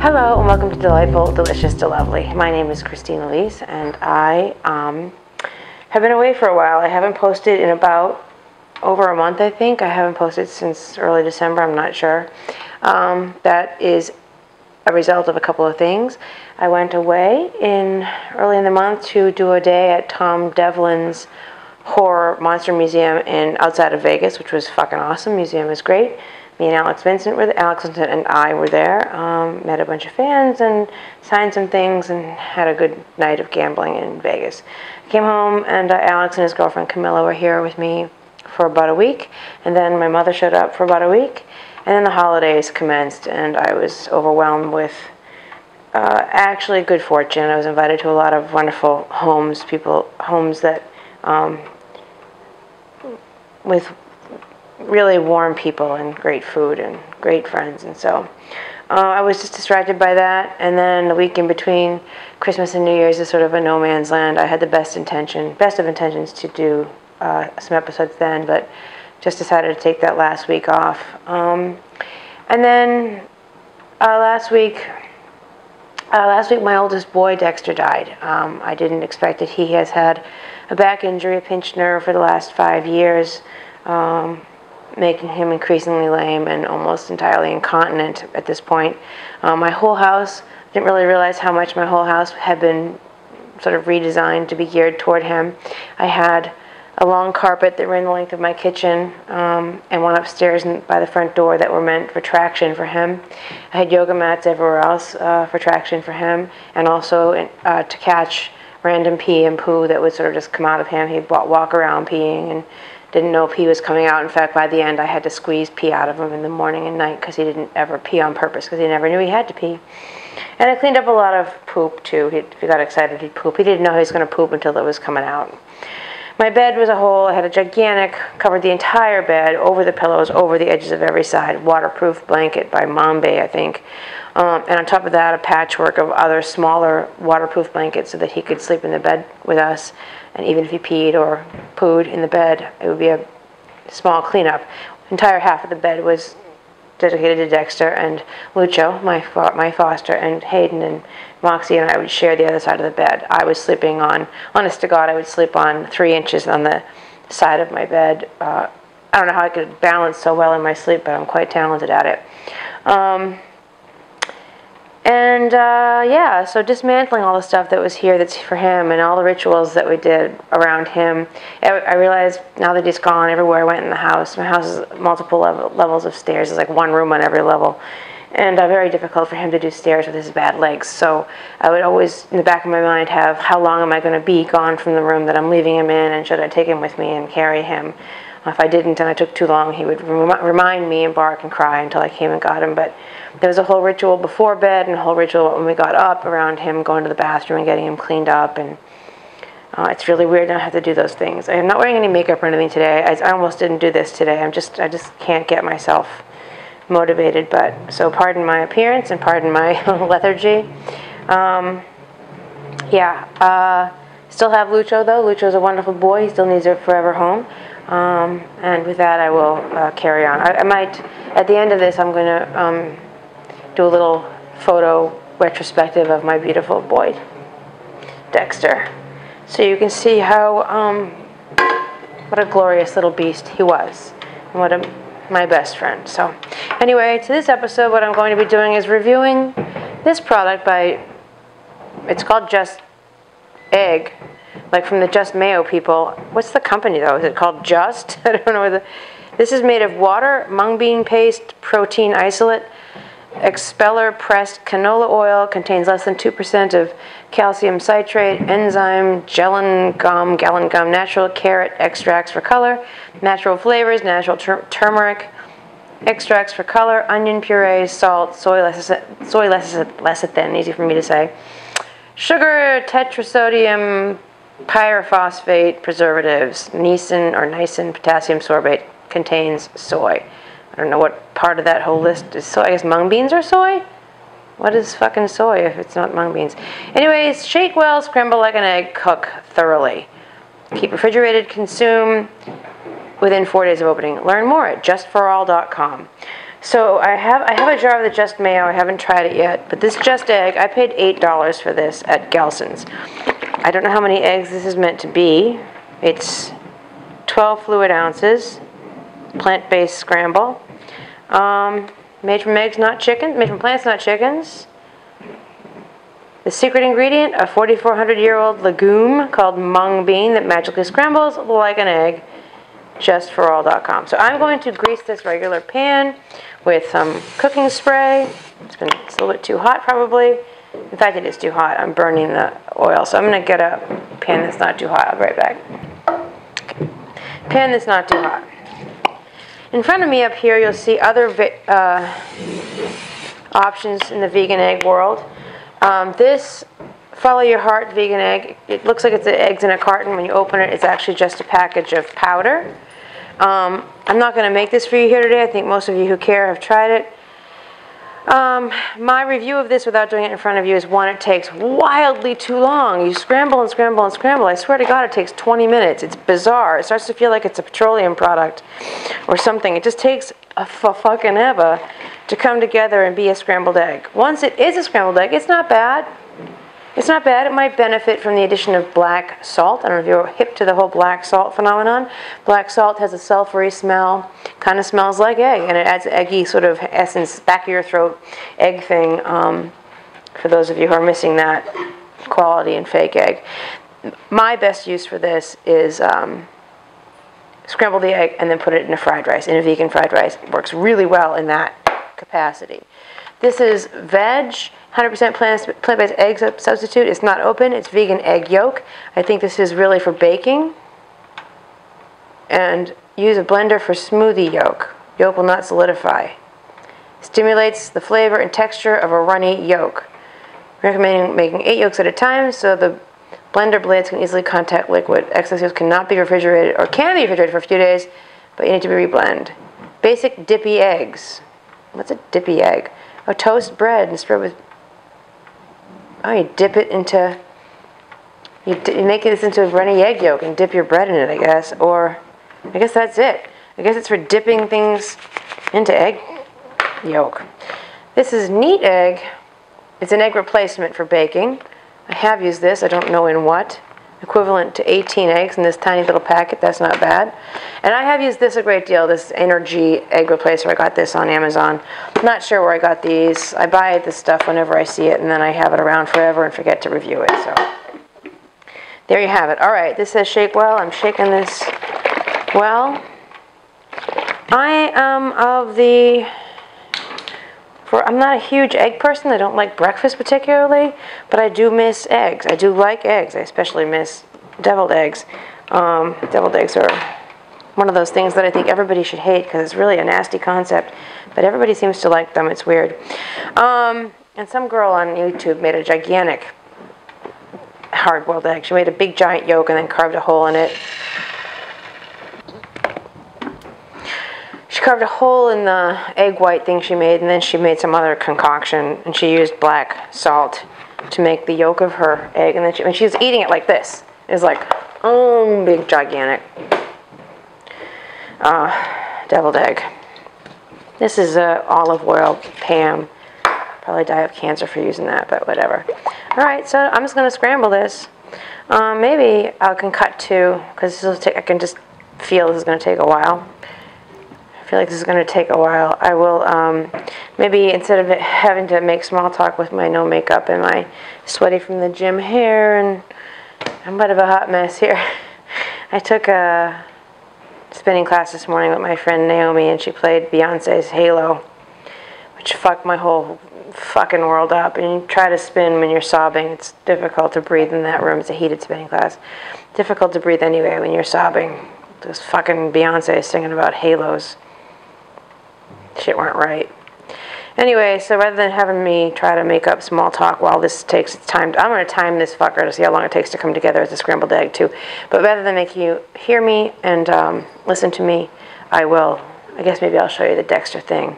Hello and welcome to Delightful, Delicious, Delovely. My name is Christine Elise and I have been away for a while. I haven't posted in about over a month, I think. I haven't posted since early December, I'm not sure. That is a result of a couple of things. I went away early in the month to do a day at Tom Devlin's Horror Monster Museum outside of Vegas, which was fucking awesome. Museum is great. Me and Alex Vincent and I were there, met a bunch of fans and signed some things and had a good night of gambling in Vegas. I came home and Alex and his girlfriend Camilla were here with me for about a week, and then my mother showed up for about a week, and then the holidays commenced and I was overwhelmed with actually good fortune. I was invited to a lot of wonderful homes that with really warm people and great food and great friends, and so I was just distracted by that. And then the week in between Christmas and New Year's is sort of a no man's land. I had the best of intentions to do some episodes then, but just decided to take that last week off. And then last week my oldest boy Dexter died. I didn't expect it. He has had a back injury, a pinched nerve for the last 5 years, making him increasingly lame and almost entirely incontinent at this point. My whole house, didn't really realize how much my whole house had been sort of redesigned to be geared toward him. I had a long carpet that ran the length of my kitchen and one upstairs by the front door that were meant for traction for him. I had yoga mats everywhere else for traction for him, and also to catch random pee and poo that would sort of just come out of him. He'd walk around peeing and didn't know pee was coming out. In fact, by the end, I had to squeeze pee out of him in the morning and night because he didn't ever pee on purpose because he never knew he had to pee. And I cleaned up a lot of poop, too. If he got excited, he'd poop. He didn't know he was going to poop until it was coming out. My bed was a hole. I had a gigantic, covered the entire bed, over the pillows, over the edges of every side, waterproof blanket by Mombay, I think. And on top of that, a patchwork of other smaller waterproof blankets so that he could sleep in the bed with us. And even if he peed or pooed in the bed, it would be a small cleanup. The entire half of the bed was dedicated to Dexter and Lucho, my foster, and Hayden and Moxie and I would share the other side of the bed. I was sleeping on, honest to God, I would sleep on 3 inches on the side of my bed. I don't know how I could balance so well in my sleep, but I'm quite talented at it. Yeah, so dismantling all the stuff that was here that's for him and all the rituals that we did around him. I realized now that he's gone, everywhere I went in the house, my house is multiple levels of stairs. There's like one room on every level. And very difficult for him to do stairs with his bad legs. So I would always, in the back of my mind, have how long am I going to be gone from the room that I'm leaving him in, and should I take him with me and carry him? If I didn't and I took too long, he would remind me and bark and cry until I came and got him. But there was a whole ritual before bed and a whole ritual when we got up around him going to the bathroom and getting him cleaned up. And it's really weird not to have to do those things. I'm not wearing any makeup or anything today. I almost didn't do this today. I just can't get myself motivated. But so pardon my appearance and pardon my lethargy. Still have Lucho though. Lucho's a wonderful boy. He still needs a forever home. And with that, I will carry on. I might, at the end of this, I'm going to do a little photo retrospective of my beautiful boy, Dexter, so you can see how, what a glorious little beast he was, and what my best friend. So, anyway, to this episode, what I'm going to be doing is reviewing this product it's called Just Egg. Like from the Just Mayo people. What's the company though? Is it called Just? I don't know. This is made of water, mung bean paste, protein isolate, expeller pressed canola oil, contains less than 2% of calcium citrate, enzyme, gallon gum, natural carrot extracts for color, natural flavors, natural turmeric extracts for color, onion puree, salt, soy lecithin, easy for me to say, sugar, tetrasodium pyrophosphate, preservatives, niacin, potassium sorbate, contains soy. I don't know what part of that whole list is soy. I guess mung beans are soy? What is fucking soy if it's not mung beans? Anyways, shake well, scramble like an egg, cook thoroughly. Keep refrigerated, consume within 4 days of opening. Learn more at justforall.com. So I have a jar of the Just Mayo. I haven't tried it yet, but this Just Egg, I paid $8 for this at Gelson's. I don't know how many eggs this is meant to be. It's 12 fluid ounces, plant-based scramble. Made from eggs, not chickens. Made from plants, not chickens. The secret ingredient, a 4,400-year-old legume called mung bean that magically scrambles like an egg. JustForAll.com. So I'm going to grease this regular pan with some cooking spray. It's a little bit too hot probably. In fact, it is too hot. I'm burning the oil. So I'm going to get a pan that's not too hot. I'll be right back. Okay. Pan that's not too hot. In front of me up here, you'll see other options in the vegan egg world. This Follow Your Heart vegan egg, it looks like it's eggs in a carton. When you open it, it's actually just a package of powder. I'm not going to make this for you here today. I think most of you who care have tried it. My review of this without doing it in front of you is, one, it takes wildly too long. You scramble and scramble and scramble. I swear to God, it takes 20 minutes. It's bizarre. It starts to feel like it's a petroleum product or something. It just takes a fucking ever to come together and be a scrambled egg. Once it is a scrambled egg, it's not bad. It's not bad. It might benefit from the addition of black salt. I don't know if you're hip to the whole black salt phenomenon. Black salt has a sulfury smell, kind of smells like egg, and it adds eggy sort of essence, back of your throat egg thing, for those of you who are missing that quality in fake egg. My best use for this is scramble the egg and then put it in a fried rice, in a vegan fried rice. It works really well in that capacity. This is veg, 100% plant-based egg substitute. It's not open. It's vegan egg yolk. I think this is really for baking. And use a blender for smoothie yolk. Yolk will not solidify. Stimulates the flavor and texture of a runny yolk. Recommending making 8 yolks at a time so the blender blades can easily contact liquid. Excess yolks cannot be refrigerated, or can be refrigerated for a few days, but you need to be reblend. Basic dippy eggs. What's a dippy egg? Oh, toast bread and spread with... Oh, you dip it into... You make this into a runny egg yolk and dip your bread in it, I guess. Or, I guess that's it. I guess it's for dipping things into egg yolk. This is neat egg. It's an egg replacement for baking. I have used this. I don't know in what. Equivalent to 18 eggs in this tiny little packet. That's not bad. And I have used this a great deal, this Energy egg replacer. I got this on Amazon. I'm not sure where I got these. I buy this stuff whenever I see it, and then I have it around forever and forget to review it. So there you have it. All right, this says shake well. I'm shaking this well. I am of the... I'm not a huge egg person. I don't like breakfast particularly, but I do miss eggs. I do like eggs. I especially miss deviled eggs. Deviled eggs are one of those things that I think everybody should hate because it's really a nasty concept, but everybody seems to like them. It's weird. And some girl on YouTube made a gigantic hard-boiled egg. She made a big giant yolk and then carved a hole in it. She carved a hole in the egg white thing she made, and then she made some other concoction, and she used black salt to make the yolk of her egg, and then when she was eating it like this, it was like, oh, big, gigantic deviled egg. This is olive oil Pam. Probably die of cancer for using that, but whatever. All right, so I'm just going to scramble this. Maybe I can cut to, because I can just feel this is going to take a while. I feel like this is going to take a while. I will, maybe instead of having to make small talk with my no makeup and my sweaty from the gym hair, and I'm a bit of a hot mess here. I took a spinning class this morning with my friend Naomi, and she played Beyonce's Halo, which fucked my whole fucking world up. And you try to spin when you're sobbing. It's difficult to breathe in that room. It's a heated spinning class. Difficult to breathe anyway when you're sobbing. This fucking Beyonce singing about halos. Shit weren't right. Anyway, so rather than having me try to make up small talk while this takes time, I'm going to time this fucker to see how long it takes to come together as a scrambled egg too. But rather than make you hear me and listen to me, I guess maybe I'll show you the Dexter thing.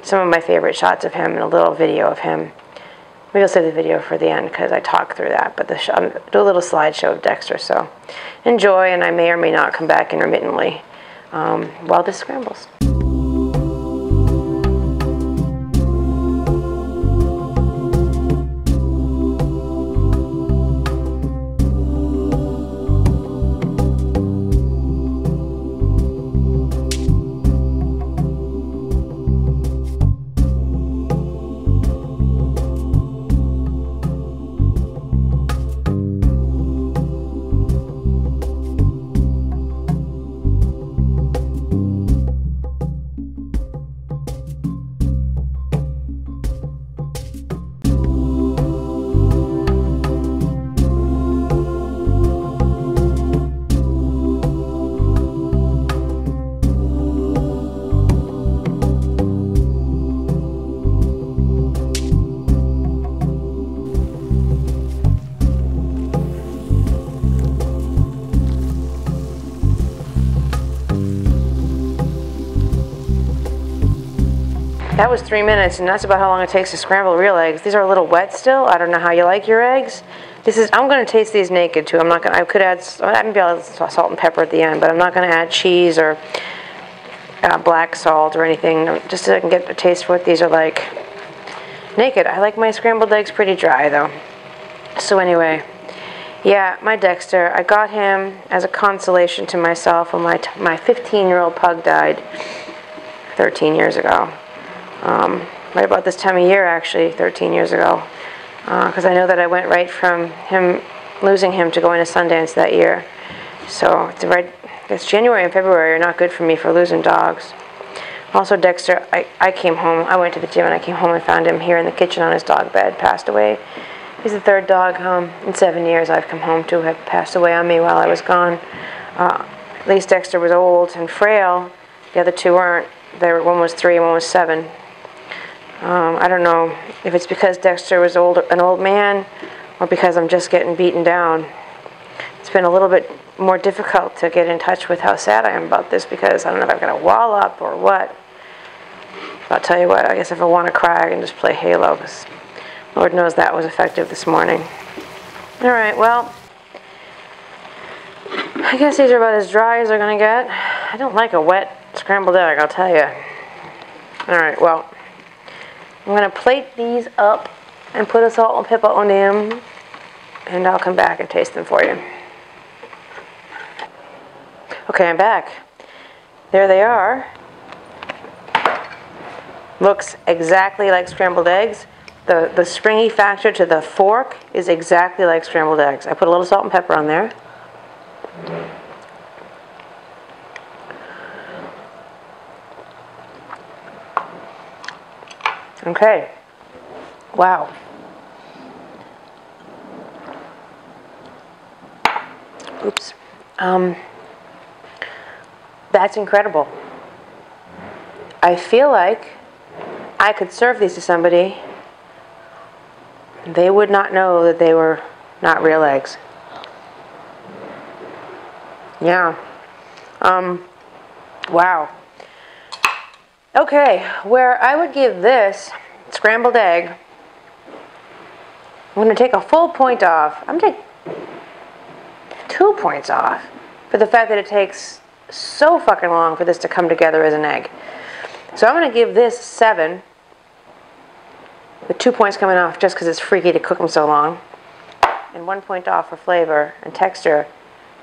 Some of my favorite shots of him and a little video of him. Maybe I'll save the video for the end because I talk through that. But I'll do a little slideshow of Dexter, so enjoy, and I may or may not come back intermittently while this scrambles. That was 3 minutes, and that's about how long it takes to scramble real eggs. These are a little wet still. I don't know how you like your eggs. I'm going to taste these naked too. I'm not going. I could add maybe I'll add salt and pepper at the end, but I'm not going to add cheese or black salt or anything, just so I can get a taste for what these are like naked. I like my scrambled eggs pretty dry though. So anyway, yeah, my Dexter. I got him as a consolation to myself when my 15-year-old pug died 13 years ago. Right about this time of year, actually, 13 years ago. Because I know that I went right from losing him to going to Sundance that year. So it's right, I guess January and February are not good for me for losing dogs. Also, Dexter, I came home, I went to the gym and I came home and found him here in the kitchen on his dog bed, passed away. He's the third dog in 7 years I've come home to have passed away on me while I was gone. At least Dexter was old and frail. The other two weren't. One was 3 and one was 7. I don't know if it's because Dexter was an old man or because I'm just getting beaten down. It's been a little bit more difficult to get in touch with how sad I am about this because I don't know if I've got a wall up or what. But I'll tell you what, I guess if I want to cry I can just play Halo because Lord knows that was effective this morning. Alright, well, I guess these are about as dry as they're going to get. I don't like a wet scrambled egg, I'll tell you. Alright, well, I'm going to plate these up and put a salt and pepper on them, and I'll come back and taste them for you. Okay, I'm back. There they are. Looks exactly like scrambled eggs. The springy factor to the fork is exactly like scrambled eggs. I put a little salt and pepper on there. Okay. Wow. Oops. That's incredible. I feel like I could serve these to somebody. They would not know that they were not real eggs. Yeah. Wow. Okay, where I would give this scrambled egg, I'm going to take a full point off. I'm going to take 2 points off for the fact that it takes so fucking long for this to come together as an egg. So I'm going to give this 7, with 2 points coming off just because it's freaky to cook them so long, and 1 point off for flavor and texture.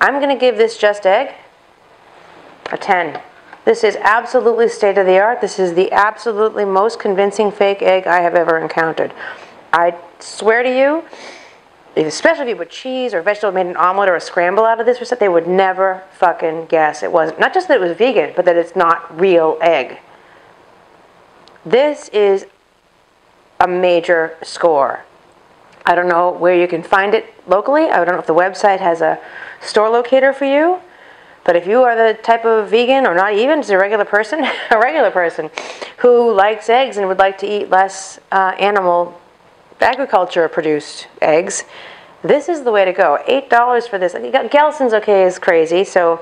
I'm going to give this just egg a 10. This is absolutely state-of-the-art. This is the absolutely most convincing fake egg I have ever encountered. I swear to you, especially if you put cheese or vegetable, made an omelet or a scramble out of this recipe, they would never fucking guess it was, not just that it was vegan, but that it's not real egg. This is a major score. I don't know where you can find it locally. I don't know if the website has a store locator for you. But if you are the type of vegan, or not even, just a regular person who likes eggs and would like to eat less animal agriculture-produced eggs, this is the way to go. $8 for this. Gelson's okay is crazy, so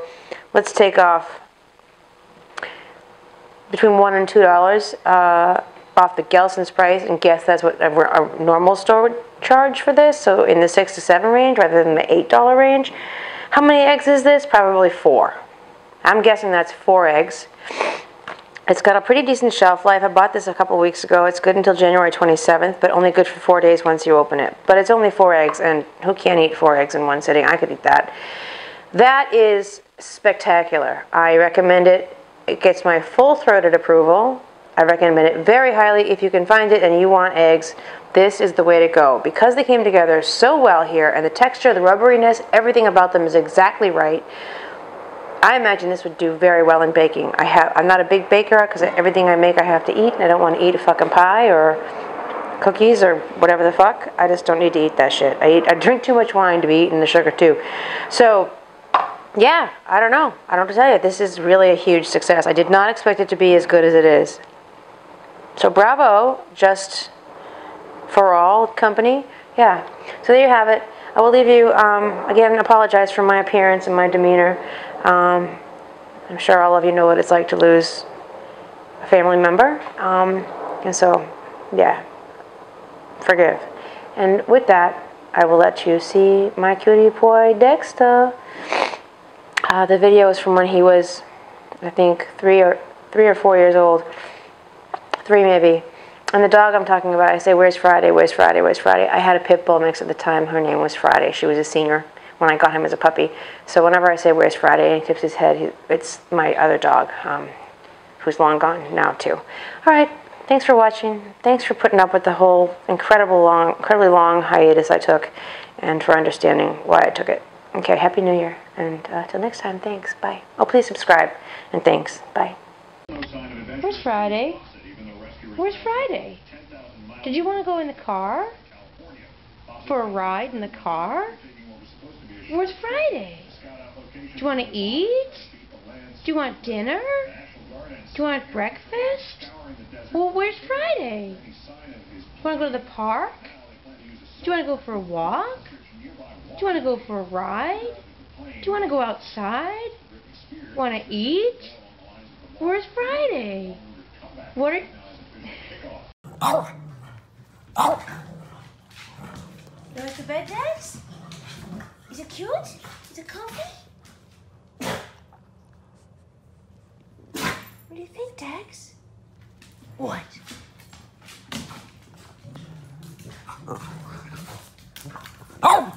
let's take off between $1 and $2 off the Gelson's price and guess that's what a normal store would charge for this. So in the 6 to 7 range rather than the $8 range. How many eggs is this? Probably 4. I'm guessing that's 4 eggs. It's got a pretty decent shelf life. I bought this a couple weeks ago. It's good until January 27th, but only good for 4 days once you open it. But it's only 4 eggs, and who can't eat 4 eggs in one sitting? I could eat that. That is spectacular. I recommend it. It gets my full-throated approval. I recommend it very highly. If you can find it and you want eggs, this is the way to go. Because they came together so well here, and the texture, the rubberiness, everything about them is exactly right. I imagine this would do very well in baking. I'm not a big baker because everything I make I have to eat, and I don't want to eat a fucking pie or cookies or whatever the fuck. I just don't need to eat that shit. I drink too much wine to be eating the sugar too. So, yeah, I don't know. I don't know what to tell you. This is really a huge success. I did not expect it to be as good as it is. So bravo, just for all company. Yeah, so there you have it. I will leave you, again, apologize for my appearance and my demeanor. I'm sure all of you know what it's like to lose a family member. And so, yeah, forgive. And with that, I will let you see my cutie boy Dexter. The video is from when he was, I think, three or 4 years old. 3 maybe. And the dog I'm talking about, I say, where's Friday, where's Friday, where's Friday? I had a pit bull mix at the time. Her name was Friday. She was a senior when I got him as a puppy. So whenever I say, where's Friday, and he tips his head, it's my other dog, who's long gone now too. All right, thanks for watching. Thanks for putting up with the whole incredibly long hiatus I took, and for understanding why I took it. Okay, Happy New Year, and till next time, thanks, bye. Oh, please subscribe, and thanks, bye. Where's Friday? Where's Friday? Did you want to go in the car? For a ride in the car? Where's Friday? Do you want to eat? Do you want dinner? Do you want breakfast? Well, where's Friday? Do you want to go to the park? Do you want to go for a walk? Do you want to go for a ride? Do you want to go outside? Want to eat? Where's Friday? What are... You like the bed, Dex? Is it cute? Is it comfy? What do you think, Dex? What? Oh.